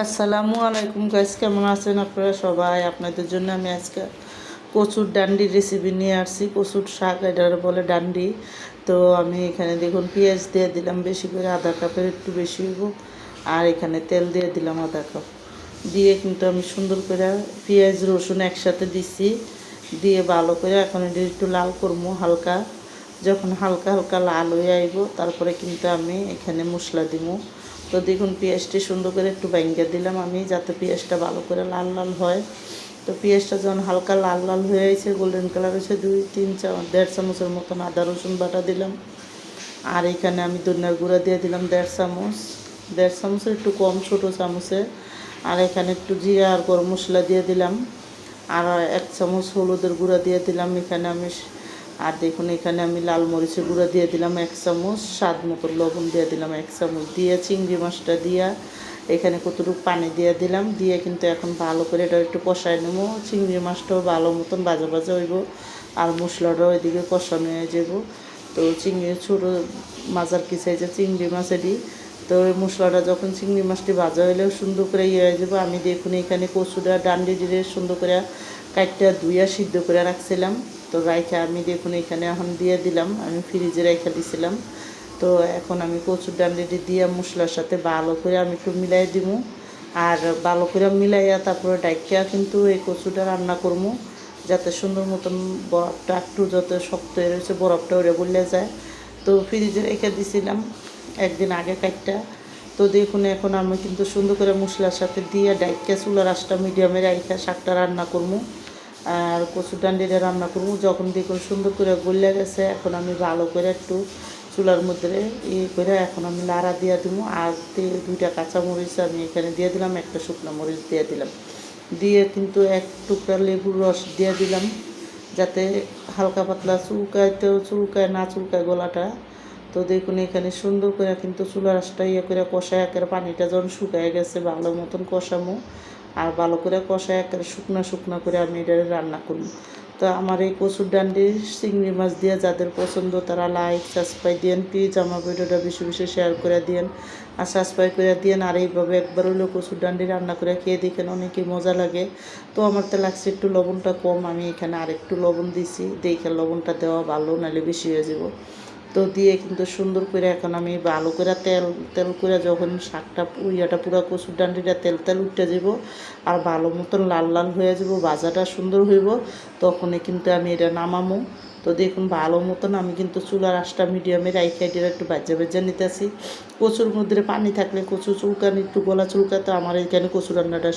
আসসালামু আলাইকুম গাইস, কেমন আছেন আপনারা সবাই? আপনাদের জন্য আমি আজকে কচুর ডান্ডি রেসিপি নিয়ে আসছি। কচুর শাক এটার বলে ডান্ডি। তো আমি এখানে দেখুন পেঁয়াজ দিয়ে দিলাম বেশি করে, আধা কাপের একটু বেশি হইব। আর এখানে তেল দিয়ে দিলাম আধা কাপ। দিয়ে কিন্তু আমি সুন্দর করে পেঁয়াজ রসুন একসাথে দিচ্ছি। দিয়ে ভালো করে এখন এটা একটু লাল করবো হালকা। যখন হালকা হালকা লাল হয়ে আইব তারপরে কিন্তু আমি এখানে মশলা দিব। তো দেখুন পেঁয়াজটি সুন্দর করে একটু ভেঙে দিলাম আমি, যাতে পেঁয়াজটা ভালো করে লাল লাল হয়। তো পেঁয়াজটা যখন হালকা লাল লাল হয়ে আছে, গোল্ডেন কালার হয়েছে, 1.5 চামচের মতন আদা রসুন বাটা দিলাম। আর এখানে আমি ধনিয়ার গুঁড়া দিয়ে দিলাম 1.5 চামচের একটু কম, ছোটো চামচে। আর এখানে একটু জিরা আর গরম মশলা দিয়ে দিলাম। আর 1 চামচ হলুদের গুঁড়া দিয়ে দিলাম এখানে আমি। আর দেখুন এখানে আমি লাল মরিচের গুঁড়া দিয়ে দিলাম 1 চামচ, স্বাদ মতো লবণ দিয়ে দিলাম 1 চামচ, দিয়ে চিংড়ি মাছটা দিয়া এখানে কতটুকু পানি দিয়ে দিলাম। দিয়ে কিন্তু এখন ভালো করে এটা একটু কষাই নেবো। চিংড়ি মাছটাও ভালো মতন ভাজা ভাজা হইব, আর মশলাটাও এদিকে কষানো হয়ে যাব। তো চিংড়ি ছোটো মাজার কি চাইছে চিংড়ি মাছেরই। তো ওই মশলাটা যখন চিংড়ি মাছটি ভাজা হইলেও সুন্দর করে হয়ে যাবো। আমি দেখুন এখানে কচুটা ডান্ডি দিয়ে সুন্দর করে কাটটা ধুইয়া সিদ্ধ করে রাখছিলাম। তো রাইখা আমি দেখুন এখানে এখন দিয়ে দিলাম, আমি ফ্রিজে রেখে দিছিলাম। তো এখন আমি কচুর ডান্ডিটি দিয়ে মশলার সাথে ভালো করে আমি একটু মিলাই দিব। আর ভালো করে মিলাইয়া তারপরে ডাইকিয়া কিন্তু এই কচুটা রান্না করবো, যাতে সুন্দর মতন বরফটা একটু যত শক্ত হয়ে রয়েছে বরফটা ওরে বললে যায়। তো ফ্রিজে রেখে দিছিলাম একদিন আগে কাটটা। তো দেখুন এখন আমি কিন্তু সুন্দর করে মশলার সাথে দিয়ে ডাইকিয়া চুলার আঁচটা মিডিয়ামে রাইখা শাকটা রান্না করবো। আর কচুর ডান্ডিটা রান্না করবো। যখন দেখুন সুন্দর করে গলে গেছে, এখন আমি ভালো করে একটু চুলার মধ্যে করে এখন আমি লাড়া দিয়ে দিব। আর 2টা কাঁচামরিচ আমি এখানে দিয়ে দিলাম, একটা শুকনো মরিচ দিয়ে দিলাম। দিয়ে কিন্তু 1 টুকরা লেবুর রস দিয়ে দিলাম, যাতে হালকা পাতলা চুলকায় না চুলকায় গলাটা। তো দেখুন এখানে সুন্দর করে কিন্তু চুলার আঁচটা করে কষায় একের পানিটা যখন শুকায় গেছে ভালো মতন কষামো। আর ভালো করে কষায় একের শুকনা শুকনা করে আমি এটা রান্না করব। তো আমার এই কচুর ডান্ডি চিংড়ি মাছ দিয়ে যাদের পছন্দ তারা লাইক সাবস্ক্রাইব দিন, প্লিজ আমার ভিডিওটা বেশি বেশি শেয়ার করে দিন আর সাবস্ক্রাইব করে দিন। আর এইভাবে একবার হইলেও কচুর ডান্ডি রান্না করে খেয়ে দেখেন, অনেকই মজা লাগে। তো আমার তো লাগছে একটু লবণটা কম, আমি এখানে আরেকটু লবণ দিছি, দেখে লবণটা দেওয়া ভালো, নাহলে বেশি হয়ে যাব। তো দিয়ে কিন্তু সুন্দর করে এখন আমি ভালো করে তেল তেল করে যখন শাকটা পুরা কচুর ডান্ডিটা তেল তেল উঠতে যাব আর ভালো মতন লাল লাল হয়ে যাব, ভাজাটা সুন্দর হইব, তখনই কিন্তু আমি এটা নামামো। তো দেখুন ভালো মতন আমি কিন্তু চুলার আঁচটা মিডিয়ামে রাইখে এটা একটু ভাজা ভাজা নিতেছি। কচুর মধ্যে পানি থাকলে কচু চুলকানি একটু গলা চুলকাতে আমার এখানে কচু রান্নাটা